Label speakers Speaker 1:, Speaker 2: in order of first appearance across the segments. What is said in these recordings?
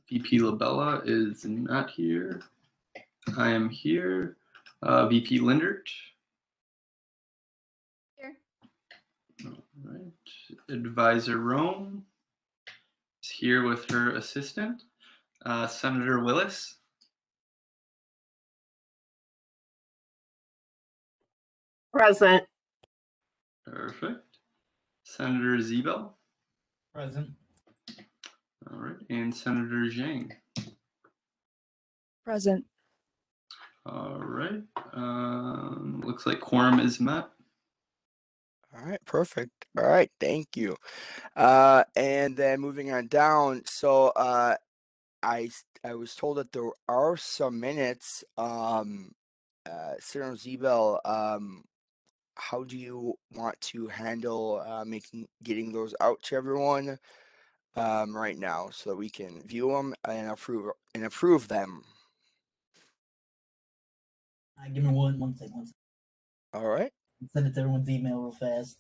Speaker 1: VP Labella is not here. I am here. VP Lindert.
Speaker 2: Here.
Speaker 1: All right. Advisor Rome is here with her assistant. Senator Willis.
Speaker 3: Present.
Speaker 1: Perfect. Senator Zebel.
Speaker 4: Present.
Speaker 1: All right. And Senator Zhang.
Speaker 5: Present.
Speaker 1: All right. Looks like quorum is met.
Speaker 6: All right, perfect. All right, thank you. And then moving on down, so I was told that there are some minutes. Senator Zebel, how do you want to handle getting those out to everyone right now so that we can view them and approve them?
Speaker 4: Give me one second.
Speaker 6: All right.
Speaker 4: Send it to everyone's email real fast.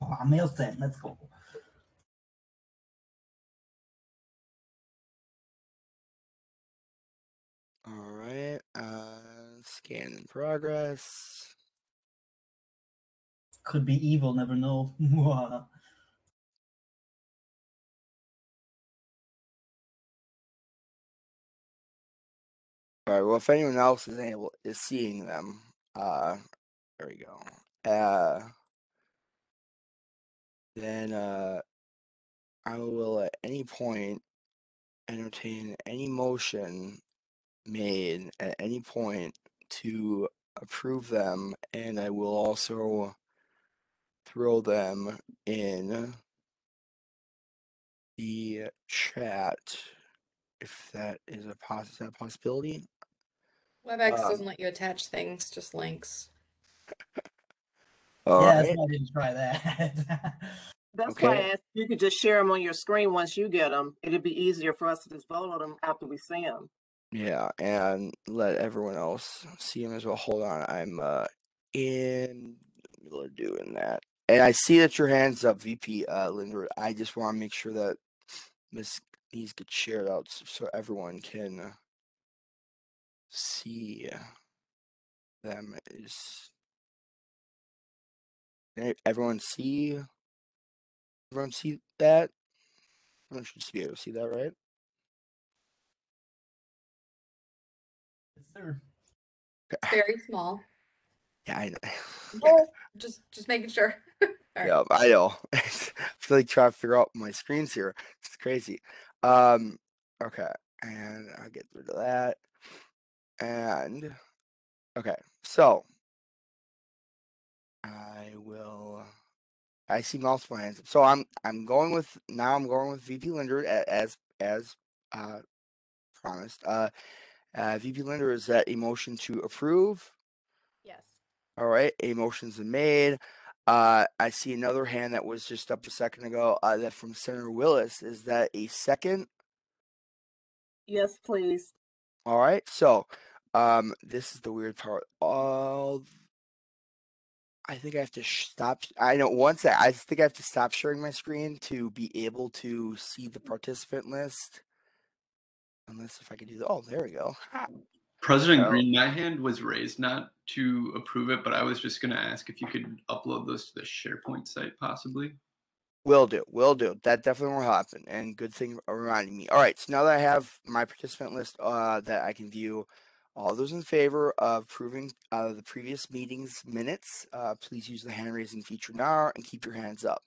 Speaker 4: Oh, mail sent. Let's go.
Speaker 6: All right. Scan in progress.
Speaker 4: Could be evil, never know.
Speaker 6: All right. Well, if anyone else is seeing them, there we go. Then I will at any point entertain any motion made at any point to approve them, and I will also throw them in the chat if that is a possibility.
Speaker 2: WebEx doesn't let you attach things, just links.
Speaker 6: All
Speaker 4: yeah,
Speaker 6: right.
Speaker 4: that's why I didn't try that.
Speaker 3: That's
Speaker 6: Okay.
Speaker 3: why I asked you could just share them on your screen once you get them. It'd be easier for us to just vote on them after we see them.
Speaker 6: Yeah, and let everyone else see them as well. Hold on, I'm in the middle of doing that. And I see that your hands up, VP Linder. I just want to make sure that these get shared out so everyone can see them. Everyone see that? Everyone should just be able to see that, right?
Speaker 4: Yes, sir.
Speaker 2: Very small.
Speaker 6: Yeah, I know.
Speaker 2: Oh, just making sure. All right.
Speaker 6: Yeah, I know. I feel like trying to figure out my screens here. It's crazy. Okay, and I'll get rid of that. And okay, so I see multiple hands. So I'm going with VP Linder as promised. VP Linder, is that a motion to approve?
Speaker 2: Yes.
Speaker 6: All right, a motion's been made. I see another hand that was just up a second ago. That from Senator Willis. Is that a second?
Speaker 3: Yes, please.
Speaker 6: All right. So, this is the weird part. I think I have to stop. I know I think I have to stop sharing my screen to be able to see the participant list. Unless if I can do that. Oh, there we go.
Speaker 1: President Green, my hand was raised not to approve it, but I was just going to ask if you could upload those to the SharePoint site, possibly.
Speaker 6: Will do. That definitely will happen. And good thing reminding me. All right. So now that I have my participant list that I can view, all those in favor of approving the previous meeting's minutes, please use the hand raising feature now and keep your hands up.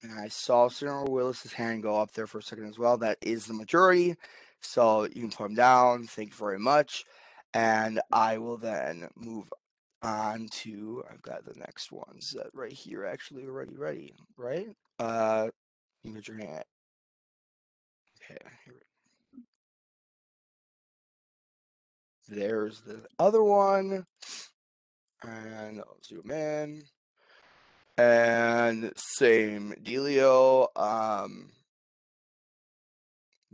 Speaker 6: And I saw Senator Willis's hand go up there for a second as well. That is the majority. So you can put him down. Thank you very much. And I will then move on to, I've got the next ones right here actually already ready, right? You put your hand. Okay, here there's the other one. And I'll zoom in. And same dealio.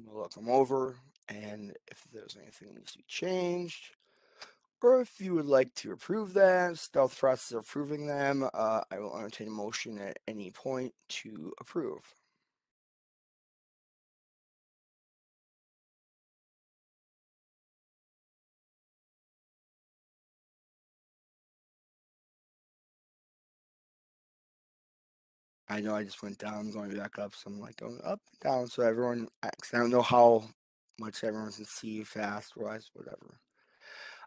Speaker 6: We'll look them over, and if there's anything that needs to be changed, or if you would like to approve them, stealth process of approving them, I will entertain a motion at any point to approve. I know I just went down, going back up, so I'm like going up and down, so everyone, I don't know how much everyone can see fast wise, whatever.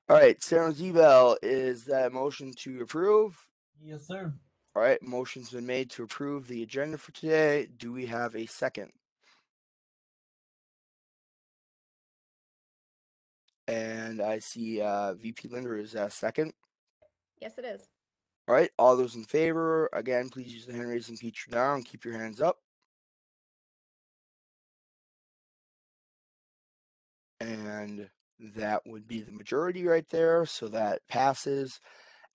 Speaker 6: All right, Sarah's eval, is that a motion to approve?
Speaker 4: Yes, sir.
Speaker 6: All right, motion's been made to approve the agenda for today. Do we have a second? And I see VP Linder is a second.
Speaker 2: Yes, it is.
Speaker 6: All right, all those in favor, again, please use the hand raising feature now and keep your hands up. And that would be the majority right there, so that passes.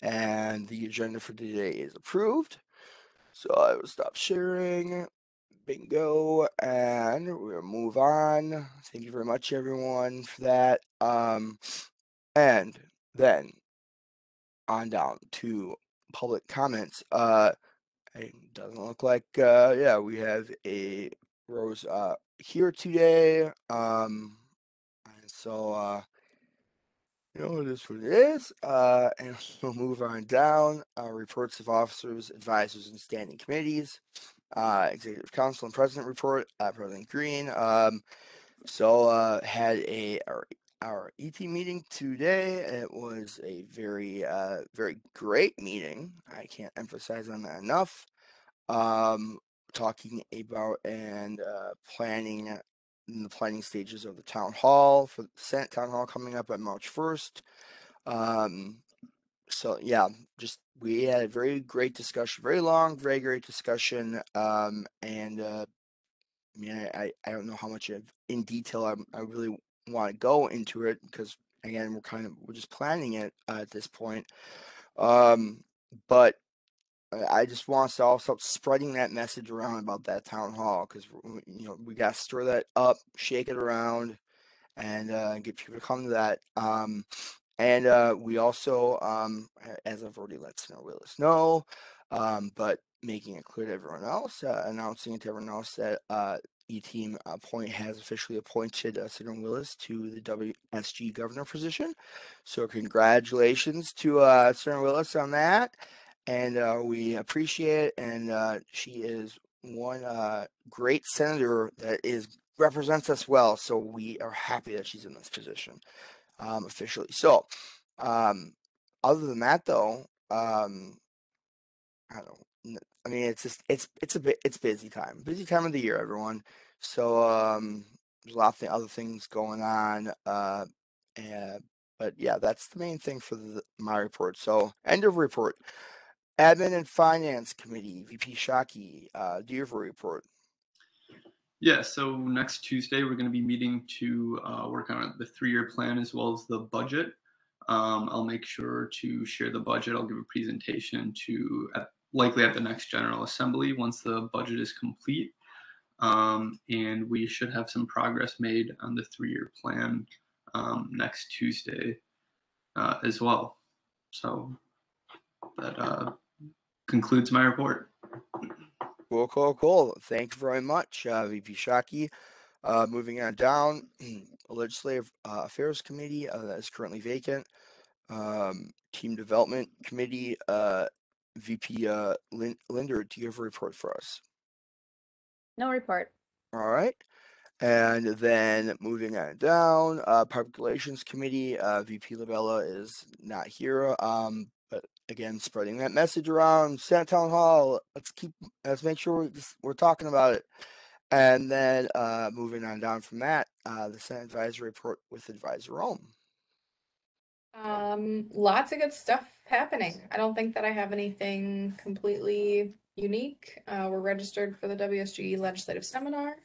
Speaker 6: And the agenda for today is approved. So I will stop sharing. Bingo, and we'll move on. Thank you very much, everyone, for that. And then on down to public comments. It doesn't look like yeah, we have a Rose here today. And so you know, it is what it is. And we'll move on down. Reports of officers, advisors, and standing committees. Executive Council and President report. President Green. Had our ET meeting today. It was a very very great meeting. I can't emphasize on that enough. Talking about and planning in the planning stages of the town hall for the Senate town hall coming up on March 1st. So yeah, just we had a very great discussion, very long, very great discussion. And I mean, I don't know how much in detail I really want to go into it because again, we're just planning it at this point. But I just want us to also spreading that message around about that town hall because you know we got to stir that up, shake it around, and get people to come to that. And we also, as I've already let Senator Willis know, but making it clear to everyone else, announcing it to everyone else that E-Team has officially appointed Senator Willis to the WSG governor position. So congratulations to Senator Willis on that. And we appreciate it. And she is one great senator that represents us well. So we are happy that she's in this position officially. So other than that, though, I don't know. I mean, it's just it's busy time of the year, everyone. So there's a lot of other things going on. But yeah, that's the main thing for my report. So end of report. Admin and Finance Committee, VP Shockey, do you have a report?
Speaker 1: Yeah, so next Tuesday, we're going to be meeting to work on the 3-year plan as well as the budget. I'll make sure to share the budget. I'll give a presentation likely at the next General Assembly once the budget is complete. And we should have some progress made on the 3-year plan next Tuesday as well. So that concludes my report.
Speaker 6: Cool. Thank you very much, VP Shockey. Moving on down, Legislative Affairs Committee that is currently vacant. Team Development Committee, VP Linder, do you have a report for us?
Speaker 2: No report.
Speaker 6: All right. And then moving on down, Public Relations Committee, VP Labella is not here. But again, spreading that message around Senate Town Hall. Let's make sure we're talking about it. And then moving on down from that, the Senate Advisory Report with Advisor Rome.
Speaker 2: Lots of good stuff happening. I don't think that I have anything completely unique. We're registered for the WSG Legislative Seminar.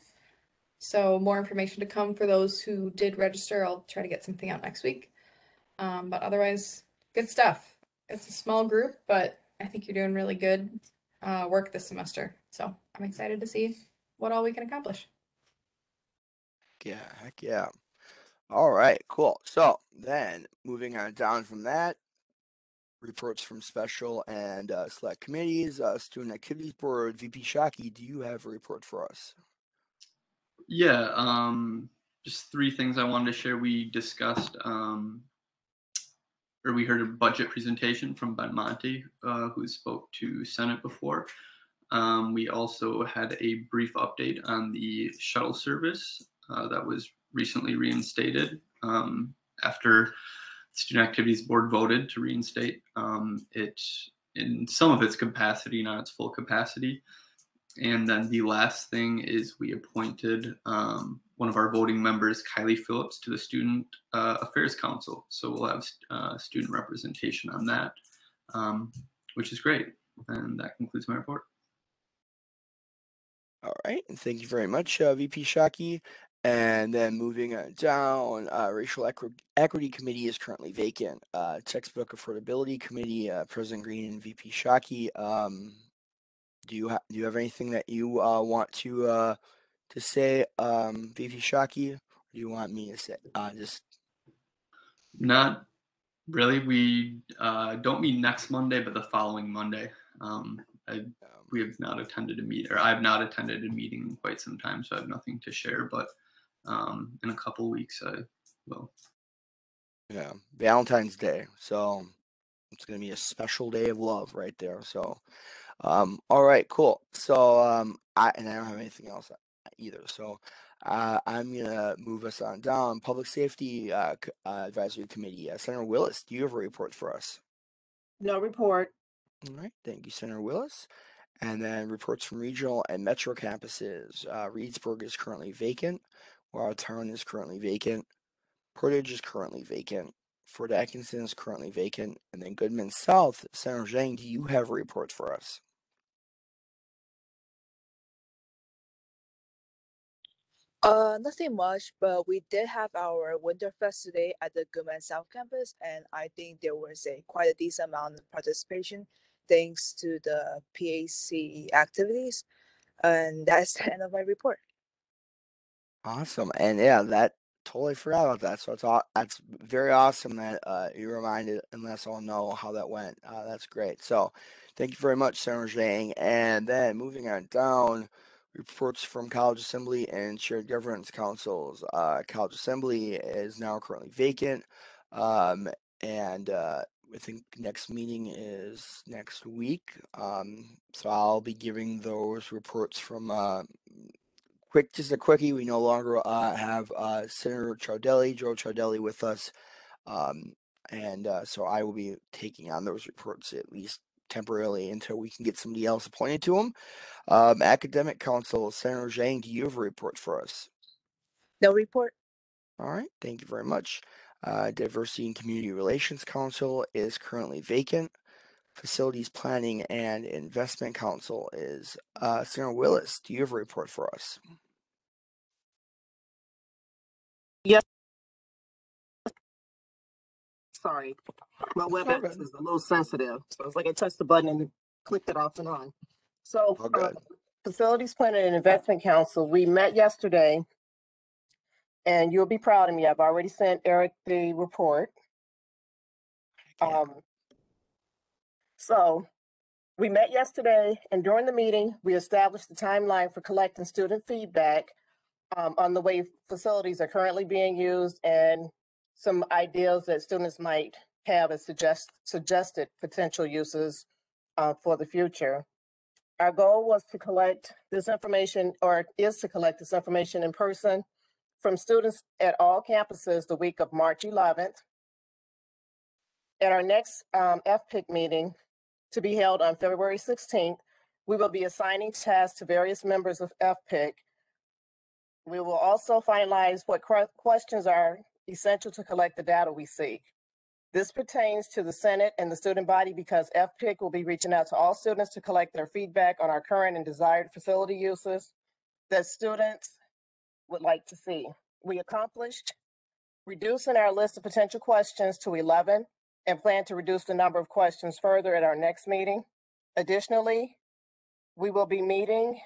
Speaker 2: So more information to come for those who did register. I'll try to get something out next week. But otherwise, good stuff. It's a small group, but I think you're doing really good. work this semester. So I'm excited to see what all we can accomplish.
Speaker 6: Yeah, heck yeah. All right, cool. So then moving on down from that, reports from special and select committees, student activities board, VP Shockey, do you have a report for us?
Speaker 1: Yeah, just three things I wanted to share. We discussed, or we heard a budget presentation from Ben Monty, who spoke to Senate before. We also had a brief update on the shuttle service that was recently reinstated after the Student Activities Board voted to reinstate it in some of its capacity, not its full capacity. And then the last thing is we appointed one of our voting members, Kylie Phillips, to the Student Affairs Council. So we'll have student representation on that, which is great. And that concludes my report.
Speaker 6: All right, and thank you very much, VP Shockey. And then moving on down, Racial Equity Committee is currently vacant. Textbook Affordability Committee, President Green and VP Shockey. Do you have anything that you want to say, VP Shockey? Or do you want me to say just?
Speaker 1: Not really. We don't meet next Monday, but the following Monday. We have not attended a meet, or I've not attended a meeting in quite some time, so I have nothing to share. But in a couple weeks, I will.
Speaker 6: Yeah, Valentine's Day. So it's gonna be a special day of love right there. So, all right, cool. So I don't have anything else either. So I'm gonna move us on down. Public Safety Advisory Committee. Senator Willis, do you have a report for us?
Speaker 3: No report.
Speaker 6: All right, thank you, Senator Willis. And then reports from regional and metro campuses. Reedsburg is currently vacant. Watertown is currently vacant. Portage is currently vacant. Fort Atkinson is currently vacant. And then Goodman South. Senator Zhang, do you have a report for us?
Speaker 5: Nothing much, but we did have our Winterfest today at the Goodman South campus, and I think there was quite a decent amount of participation thanks to the PAC activities. And that's the end of my report.
Speaker 6: Awesome. And yeah, that totally forgot about that. So that's very awesome that you reminded and let us all know how that went. That's great. So thank you very much, Senator Zhang. And then moving on down, reports from College Assembly and Shared Governance Councils. College Assembly is now currently vacant. And I think next meeting is next week. So I'll be giving those reports from just a quickie. We no longer have Senator Joe Ciardelli with us. So I will be taking on those reports at least temporarily until we can get somebody else appointed to them. Academic Council, Senator Zhang, do you have a report for us?
Speaker 5: No report.
Speaker 6: All right, thank you very much. Diversity and Community Relations Council is currently vacant. Facilities Planning and Investment Council is Senator Willis. Do you have a report for us?
Speaker 3: Yes. Sorry. My
Speaker 6: It's all
Speaker 3: WebEx
Speaker 6: good.
Speaker 3: is a little sensitive. So it's like I touched the button and clicked it off and on. So
Speaker 6: All good.
Speaker 3: Facilities Planning and Investment Council, we met yesterday, and you'll be proud of me. I've already sent Eric the report.
Speaker 6: Yeah.
Speaker 3: So we met yesterday, and during the meeting, we established the timeline for collecting student feedback on the way facilities are currently being used and some ideas that students might have as suggested potential uses for the future. Our goal was to collect this information, or is to collect this information in person from students at all campuses the week of March 11th. At our next FPIC meeting, to be held on February 16th, we will be assigning tasks to various members of FPIC. We will also finalize what questions are essential to collect the data we seek. This pertains to the Senate and the student body because FPIC will be reaching out to all students to collect their feedback on our current and desired facility uses that students would like to see. We accomplished reducing our list of potential questions to 11 and plan to reduce the number of questions further at our next meeting. Additionally, we will be meeting.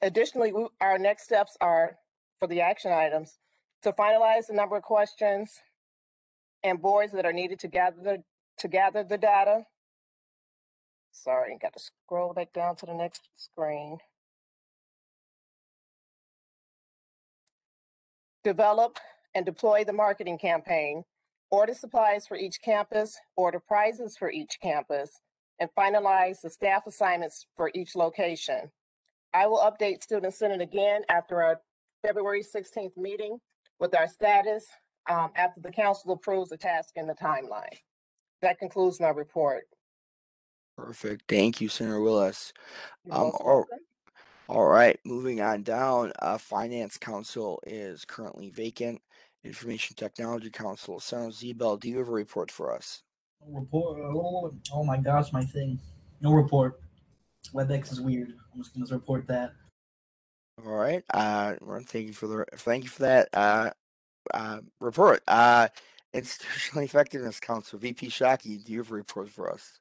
Speaker 3: Additionally, our next steps are for the action items to finalize the number of questions and boards that are needed to gather the data. Sorry, got to scroll back down to the next screen. Develop and deploy the marketing campaign, order supplies for each campus, order prizes for each campus, and finalize the staff assignments for each location. I will update Student Senate again after our February 16th meeting with our status after the council approves the task and the timeline. That concludes my report.
Speaker 6: Perfect. Thank you, Senator Willis.
Speaker 3: You're most
Speaker 6: All
Speaker 3: welcome.
Speaker 6: right, moving on down. Finance Council is currently vacant. Information Technology Council, Senator Zebel, do you have a report for us?
Speaker 4: No report. Oh my gosh, my thing. No report. WebEx is weird. I'm just gonna report that.
Speaker 6: All right. Thank you for that report. Institutional Effectiveness Council, VP Shockey, do you have a report for us?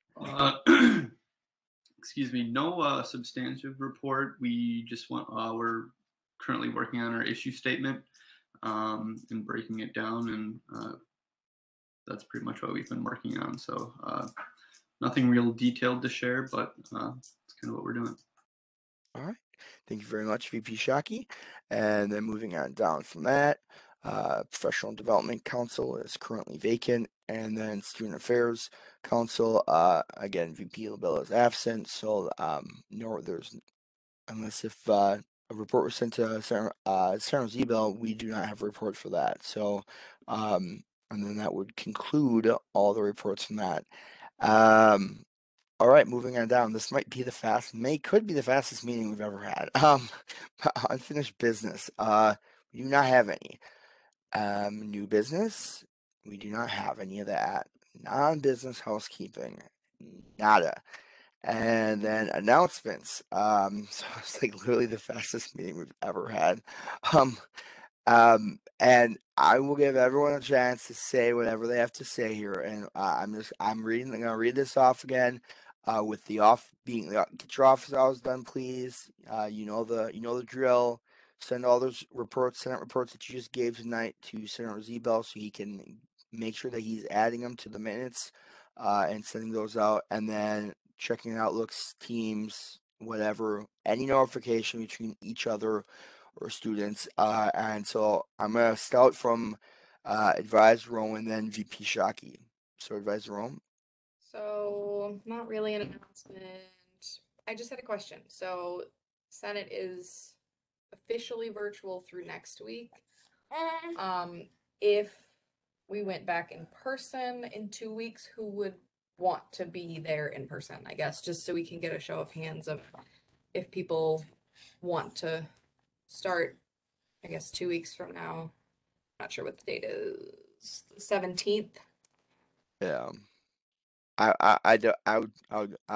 Speaker 1: Excuse me, no substantive report. We just we're currently working on our issue statement and breaking it down, and that's pretty much what we've been working on. So nothing real detailed to share, but it's kind of what we're doing.
Speaker 6: All right. Thank you very much, VP Shockey. And then moving on down from that, Professional Development Council is currently vacant. And then Student Affairs Council, again, VP LaBella is absent. So unless if a report was sent to Senator Zebel, we do not have a report for that. So, and then that would conclude all the reports from that. All right, moving on down. This could be the fastest meeting we've ever had. Unfinished business. We do not have any. New business. We do not have any of that. Non-business housekeeping. Nada. And then announcements. So it's like literally the fastest meeting we've ever had. And I will give everyone a chance to say whatever they have to say here. And I'm gonna read this off again. With the get your office hours done, please. You know the drill. Send all those Senate reports that you just gave tonight to Senator Zebel so he can make sure that he's adding them to the minutes and sending those out. And then checking Outlooks, Teams, whatever, any notification between each other or students. And so I'm gonna start from Advisor Rome and then VP Shockey. So Advisor Rome.
Speaker 2: So not really an announcement. I just had a question. So Senate is officially virtual through next week. If we went back in person in 2 weeks, who would want to be there in person? I guess just so we can get a show of hands of if people want to start, I guess 2 weeks from now. Not sure what the date is. The 17th.
Speaker 6: Yeah. I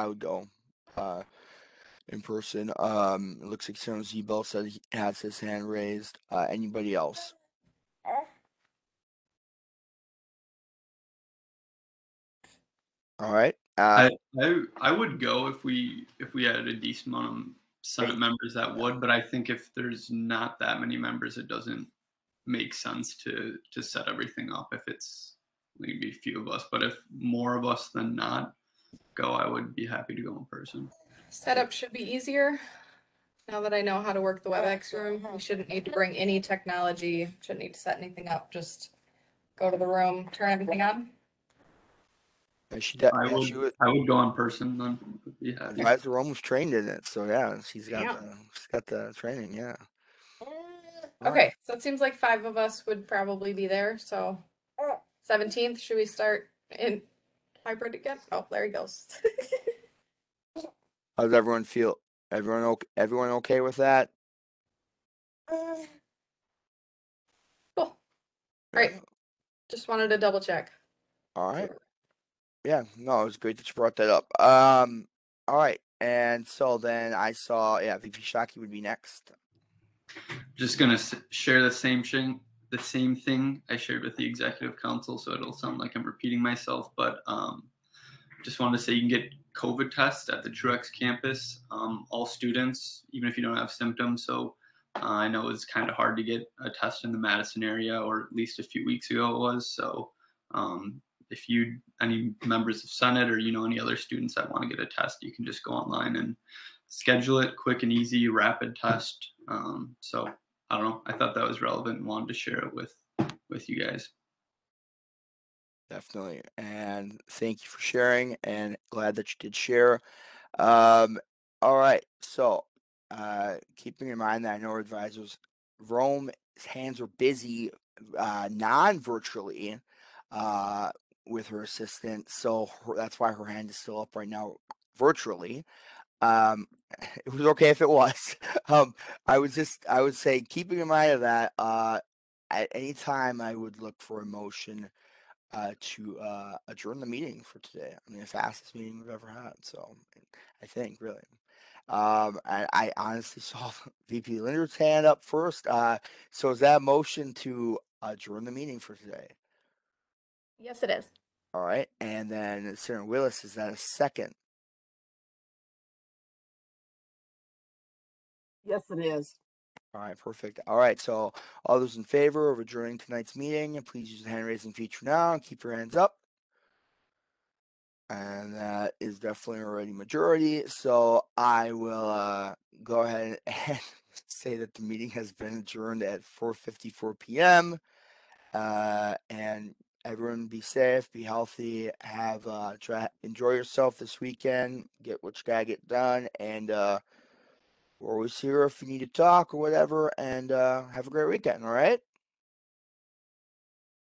Speaker 6: would go in person. It looks like Senator Zebel said he has his hand raised. Anybody else? All right.
Speaker 1: I would go if we had a decent amount of Senate members that would, but I think if there's not that many members, it doesn't make sense to set everything up if it's maybe a few of us. But if more of us than not go, I would be happy to go in person.
Speaker 2: Setup should be easier. Now that I know how to work the WebEx room, we shouldn't need to bring any technology, shouldn't need to set anything up, just go to the room, turn everything on.
Speaker 1: I would go in person then. Yeah.
Speaker 6: Advisor Rome was trained in it, so yeah, she's got the training, yeah.
Speaker 2: Okay, so it seems like 5 of us would probably be there. So 17th, should we start in hybrid again? Oh, there he goes.
Speaker 6: How does everyone feel? Everyone okay with that?
Speaker 2: Cool. All right. Just wanted to double check.
Speaker 6: All right. Yeah, no, it was great that you brought that up. All right. And so then I saw, VP Shockey would be next.
Speaker 1: Just gonna share the same thing I shared with the executive council, so it'll sound like I'm repeating myself, but just wanted to say you can get COVID test at the Truex campus. All students, even if you don't have symptoms. So I know it's kind of hard to get a test in the Madison area, or at least a few weeks ago it was. So if any members of Senate, or any other students that want to get a test, you can just go online and schedule it. Quick and easy, rapid test. So I don't know. I thought that was relevant and wanted to share it with you guys.
Speaker 6: Definitely. And thank you for sharing, and glad that you did share. All right. So, keeping in mind that I know our advisors, Rome's hands are busy, non-virtually, with her assistant. So that's why her hand is still up right now virtually. It was okay if it was. I would say, keeping in mind of that, at any time I would look for a motion to adjourn the meeting for today. I mean, the fastest meeting we've ever had. So I think really. And I honestly saw VP Linder's hand up first. So is that a motion to adjourn the meeting for today?
Speaker 2: Yes, it is.
Speaker 6: All right. And then Senator Willis, is that a second?
Speaker 3: Yes, it is.
Speaker 6: All right, perfect. All right, so all those in favor of adjourning tonight's meeting, please use the hand raising feature now and keep your hands up. And that is definitely already majority. So I will go ahead and say that the meeting has been adjourned at 4:54 p.m. And everyone be safe, be healthy, have enjoy yourself this weekend, get what you gotta get done, and we're always here if you need to talk or whatever. And have a great weekend. All right.